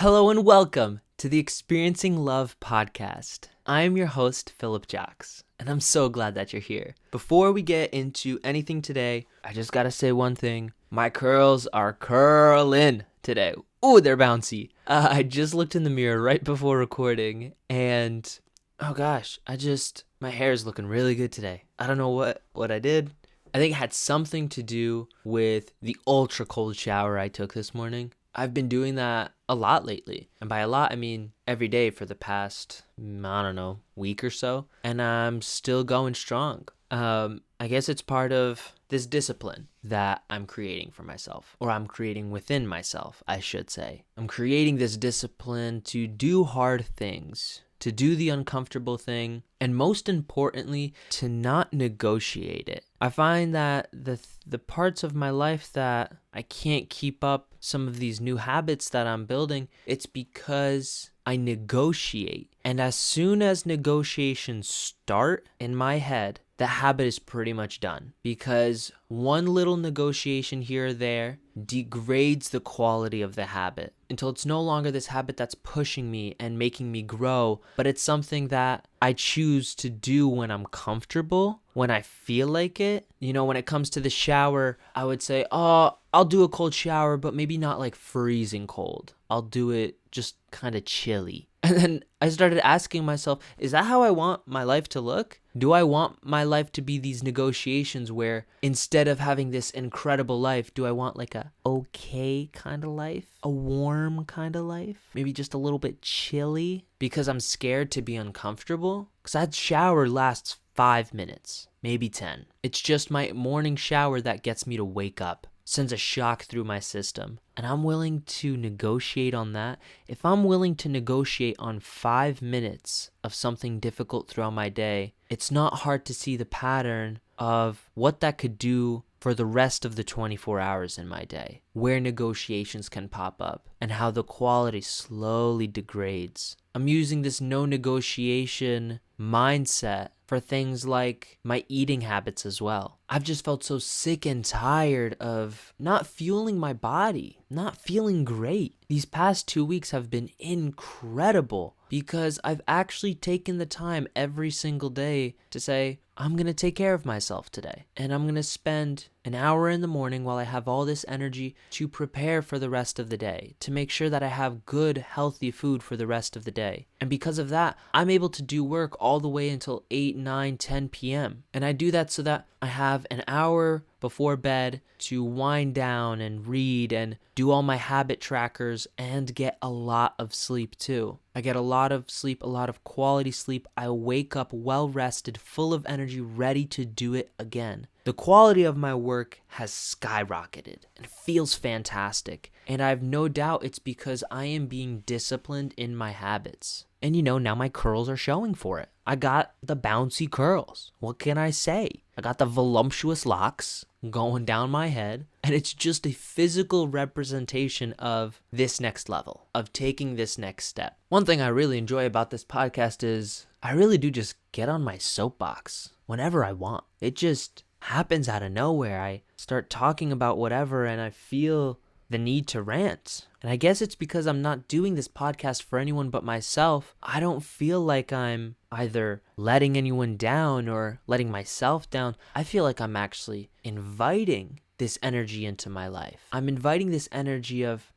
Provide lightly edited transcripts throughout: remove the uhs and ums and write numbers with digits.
Hello and welcome to the Experiencing Love podcast. I am your host, Philip Jacks, and I'm so glad that you're here. Before we get into anything today, I just gotta say one thing. My curls are curling today. Ooh, they're bouncy. I just looked in the mirror right before recording, and oh gosh, my hair is looking really good today. I don't know what I did. I think it had something to do with the ultra cold shower I took this morning. I've been doing that a lot lately. And by a lot, I mean every day for the past, week or so. And I'm still going strong. I guess it's part of this discipline that I'm creating for myself, or I'm creating within myself, I should say. I'm creating this discipline to do hard things, to do the uncomfortable thing, and most importantly, to not negotiate it. I find that the parts of my life that I can't keep up some of these new habits that I'm building, it's because I negotiate. And as soon as negotiations start in my head, the habit is pretty much done, because one little negotiation here or there degrades the quality of the habit until it's no longer this habit that's pushing me and making me grow, but it's something that I choose to do when I'm comfortable, when I feel like it. When it comes to the shower, I would say, I'll do a cold shower, but maybe not like freezing cold. I'll do it just kind of chilly. And then I started asking myself, is that how I want my life to look? Do I want my life to be these negotiations where instead of having this incredible life, do I want like a okay kind of life? A warm kind of life? Maybe just a little bit chilly because I'm scared to be uncomfortable? Because that shower lasts 5 minutes, maybe 10. It's just my morning shower that gets me to wake up, sends a shock through my system. And I'm willing to negotiate on that. If I'm willing to negotiate on 5 minutes of something difficult throughout my day, it's not hard to see the pattern of what that could do for the rest of the 24 hours in my day, where negotiations can pop up and how the quality slowly degrades. I'm using this no negotiation mindset for things like my eating habits as well. I've just felt so sick and tired of not fueling my body, not feeling great. These past 2 weeks have been incredible because I've actually taken the time every single day to say, I'm going to take care of myself today. And I'm going to spend an hour in the morning while I have all this energy to prepare for the rest of the day, to make sure that I have good, healthy food for the rest of the day. And because of that, I'm able to do work all the way until 8, 9, 10 p.m. And I do that so that I have an hour before bed to wind down and read and do all my habit trackers and get a lot of sleep too. I get a lot of sleep, a lot of quality sleep. I wake up well rested, full of energy, ready to do it again. The quality of my work has skyrocketed and feels fantastic. And I have no doubt it's because I am being disciplined in my habits. And now my curls are showing for it. I got the bouncy curls. What can I say? I got the voluptuous locks going down my head. And it's just a physical representation of this next level, of taking this next step. One thing I really enjoy about this podcast is I really do just get on my soapbox whenever I want. It just happens out of nowhere. I start talking about whatever and I feel the need to rant. And I guess it's because I'm not doing this podcast for anyone but myself. I don't feel like I'm either letting anyone down or letting myself down. I feel like I'm actually inviting this energy into my life. I'm inviting this energy of,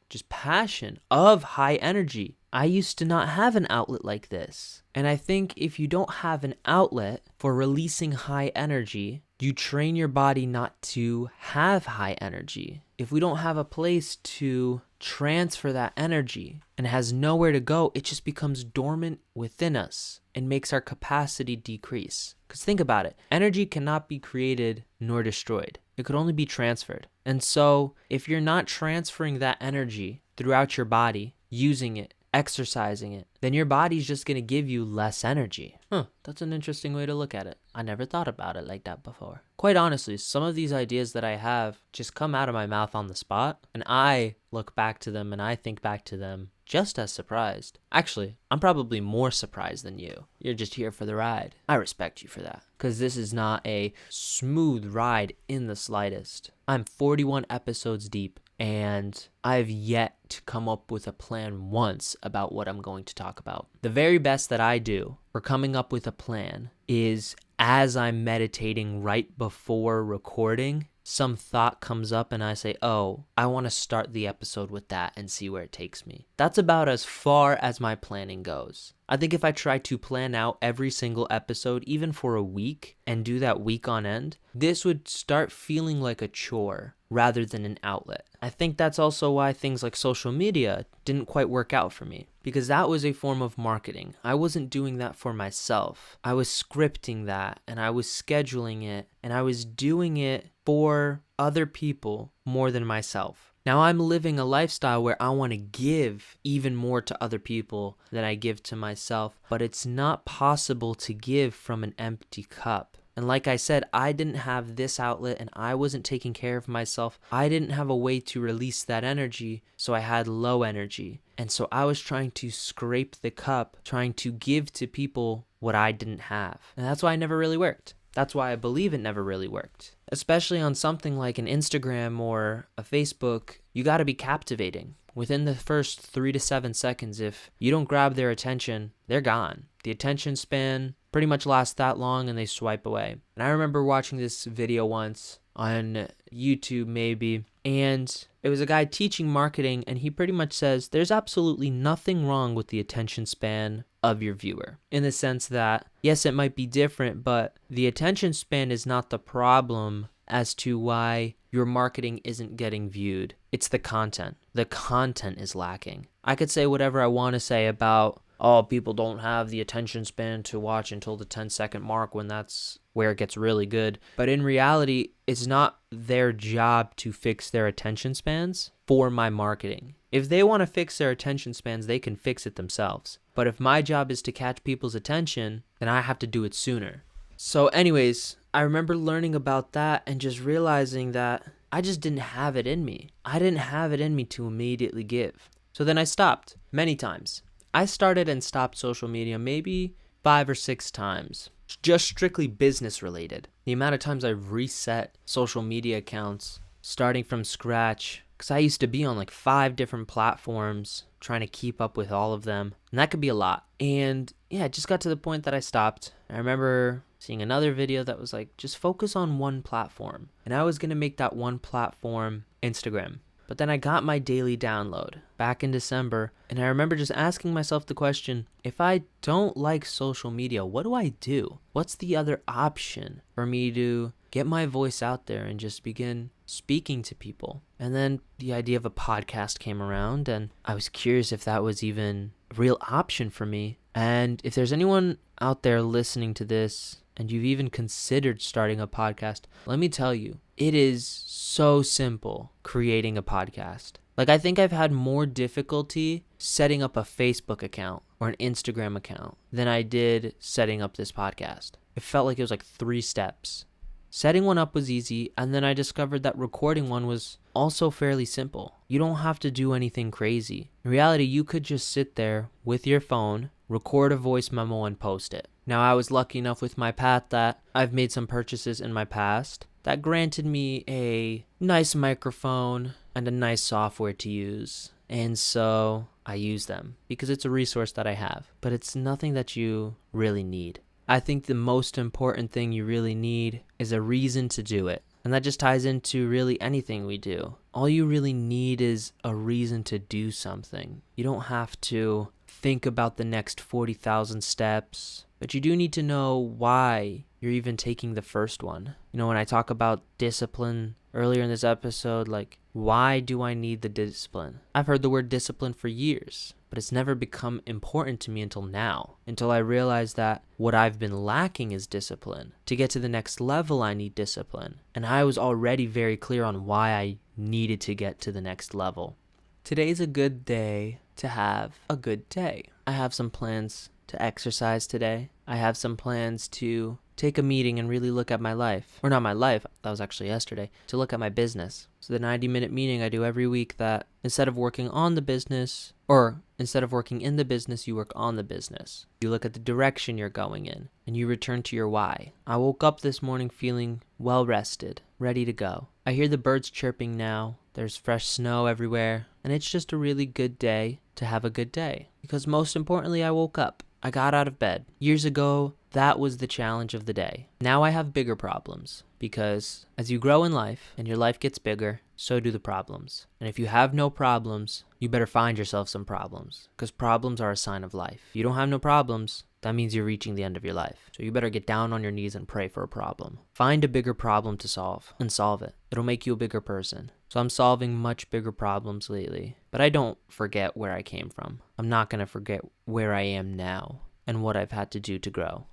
just passion, of high energy. I used to not have an outlet like this. And I think if you don't have an outlet for releasing high energy, you train your body not to have high energy. If we don't have a place to transfer that energy and has nowhere to go, it just becomes dormant within us and makes our capacity decrease. Because think about it, energy cannot be created nor destroyed. It could only be transferred. And so if you're not transferring that energy throughout your body, using it, exercising it, then your body's just going to give you less energy. That's an interesting way to look at it. I never thought about it like that before. Quite honestly, some of these ideas that I have just come out of my mouth on the spot, and I look back to them and I think back to them just as surprised. Actually, I'm probably more surprised than you. You're just here for the ride. I respect you for that, because this is not a smooth ride in the slightest. I'm 41 episodes deep, and I've yet to come up with a plan once about what I'm going to talk about. The very best that I do for coming up with a plan is as I'm meditating right before recording, some thought comes up and I say, oh, I want to start the episode with that and see where it takes me. That's about as far as my planning goes. I think if I try to plan out every single episode, even for a week, and do that week on end, this would start feeling like a chore rather than an outlet. I think that's also why things like social media didn't quite work out for me, because that was a form of marketing. I wasn't doing that for myself. I was scripting that, and I was scheduling it, and I was doing it for other people more than myself. Now I'm living a lifestyle where I want to give even more to other people than I give to myself, but it's not possible to give from an empty cup. And like I said, I didn't have this outlet and I wasn't taking care of myself. I didn't have a way to release that energy, so I had low energy. And so I was trying to scrape the cup, trying to give to people what I didn't have. And that's why it never really worked. That's why I believe it never really worked. Especially on something like an Instagram or a Facebook, you got to be captivating. Within the first 3 to 7 seconds, if you don't grab their attention, they're gone. The attention span pretty much lasts that long and they swipe away. And I remember watching this video once on YouTube maybe, and it was a guy teaching marketing, and he pretty much says there's absolutely nothing wrong with the attention span of your viewer, in the sense that yes, it might be different, but the attention span is not the problem as to why your marketing isn't getting viewed. It's the content. The content is lacking. I could say whatever I want to say about, oh, people don't have the attention span to watch until the 10-second mark when that's where it gets really good. But in reality, it's not their job to fix their attention spans for my marketing. If they want to fix their attention spans, they can fix it themselves. But if my job is to catch people's attention, then I have to do it sooner. So anyways, I remember learning about that and just realizing that I just didn't have it in me. I didn't have it in me to immediately give. So then I stopped many times. I started and stopped social media maybe 5 or 6 times, just strictly business related. The amount of times I've reset social media accounts starting from scratch, because I used to be on like 5 different platforms trying to keep up with all of them, and that could be a lot. And yeah, it just got to the point that I stopped. I remember seeing another video that was like, just focus on one platform. And I was going to make that one platform Instagram. But then I got my daily download back in December, and I remember just asking myself the question, if I don't like social media, what do I do? What's the other option for me to get my voice out there and just begin speaking to people? And then the idea of a podcast came around, and I was curious if that was even a real option for me. And if there's anyone out there listening to this and you've even considered starting a podcast, let me tell you, it is so simple creating a podcast. Like, I think I've had more difficulty setting up a Facebook account or an Instagram account than I did setting up this podcast. It felt like it was like 3 steps. Setting one up was easy, and then I discovered that recording one was also fairly simple. You don't have to do anything crazy. In reality, you could just sit there with your phone, record a voice memo, and post it. Now, I was lucky enough with my path that I've made some purchases in my past that granted me a nice microphone and a nice software to use. And so I use them because it's a resource that I have, but it's nothing that you really need. I think the most important thing you really need is a reason to do it. And that just ties into really anything we do. All you really need is a reason to do something. You don't have to think about the next 40,000 steps, but you do need to know why you're even taking the first one. You know, when I talk about discipline earlier in this episode, like, why do I need the discipline? I've heard the word discipline for years, but it's never become important to me until now, until I realized that what I've been lacking is discipline. To get to the next level, I need discipline. And I was already very clear on why I needed to get to the next level. Today's a good day to have a good day. I have some plans to exercise today. I have some plans to take a meeting and really look at my life. Or not my life, that was actually yesterday, to look at my business. So the 90-minute meeting I do every week, that instead of working on the business, or instead of working in the business, you work on the business. You look at the direction you're going in, and you return to your why. I woke up this morning feeling well rested, ready to go. I hear the birds chirping now, there's fresh snow everywhere, and it's just a really good day to have a good day. Because most importantly, I woke up. I got out of bed. Years ago, that was the challenge of the day. Now I have bigger problems because as you grow in life and your life gets bigger, so do the problems. And if you have no problems, you better find yourself some problems because problems are a sign of life. If you don't have no problems, that means you're reaching the end of your life. So you better get down on your knees and pray for a problem. Find a bigger problem to solve and solve it. It'll make you a bigger person. So I'm solving much bigger problems lately, but I don't forget where I came from. I'm not going to forget where I am now and what I've had to do to grow.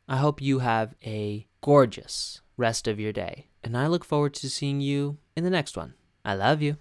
I hope you have a gorgeous rest of your day, and I look forward to seeing you in the next one. I love you.